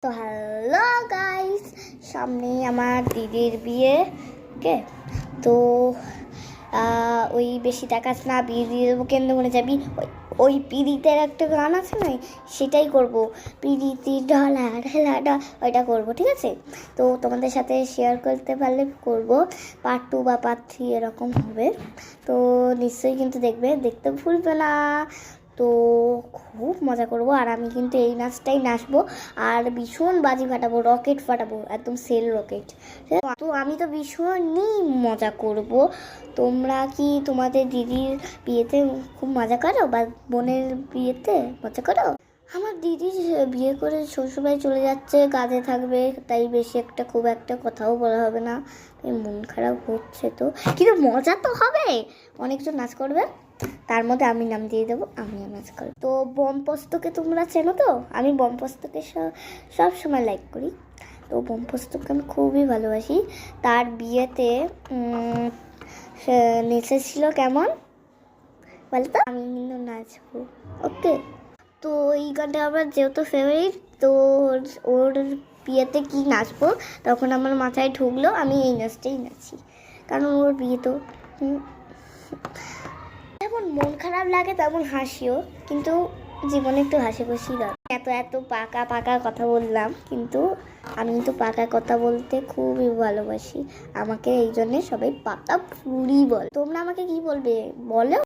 তো hello guys, সামনেই আমার দিদির বিয়ে। ওকে, তো ওই বেশি টাকা না, বিয়ে দিয়ে দেবো কেন্দ্র মনে যাবি। ওই পিড়িতের একটা গান আছে না, সেটাই করব। পিড়িতি ঢলা ঢেলা ওইটা করবো, ঠিক আছে? তো তোমাদের সাথে শেয়ার করতে পারলে করব। পার্ট 2 বা পার্ট 3 এরকম হবে। তো নিশ্চয়ই কিন্তু দেখতে ভুলবে না। তো খুব মজা করব। আর আমি কিন্তু এই নাচটাই নাচবো, আর ভীষণ বাজি ফাটাবো, রকেট ফাটাবো, একদম সেল রকেট। তো আমি তো ভীষণই মজা করব। তোমরা কি তোমাদের দিদির বিয়েতে খুব মজা করো, বা বোনের বিয়েতে মজা করো? আমার দিদি বিয়ে করে শ্বশুরবাড়ি চলে যাচ্ছে, কাজে থাকবে, তাই বেশি একটা খুব একটা কথাও বলা হবে না। মন খারাপ হচ্ছে, তো কিন্তু মজা তো হবে। অনেকজন নাচ করবে, তার মধ্যে আমি নাম দিয়ে দেবো, আমিও নাচ করবো। তো বমপস্তকে তোমরা চেনো তো? আমি বমপস্তকে সব সময় লাইক করি। তো বমপস্তকে আমি খুবই ভালোবাসি। তার বিয়েতে নেচেছিল কেমন বলতো? আমি কিন্তু নাচবো। ওকে, তো এই গানটা আমার যেহেতু ফেভারিট, তো ওর বিয়েতে কি নাচবো তখন আমার মাথায় ঢুকলো আমি এই নাচটাই নাচি, কারণ ওর বিয়ে তো। যেমন মন খারাপ লাগে তেমন হাসিও, কিন্তু জীবনে একটু হাসি খুশি দরকার। এত পাকা পাকা কথা বললাম, কিন্তু আমি কিন্তু পাকা কথা বলতে খুবই ভালোবাসি। আমাকে এই জন্যে সবাই পাকা ফুরি বল। তোমরা আমাকে কি বলবে বলো?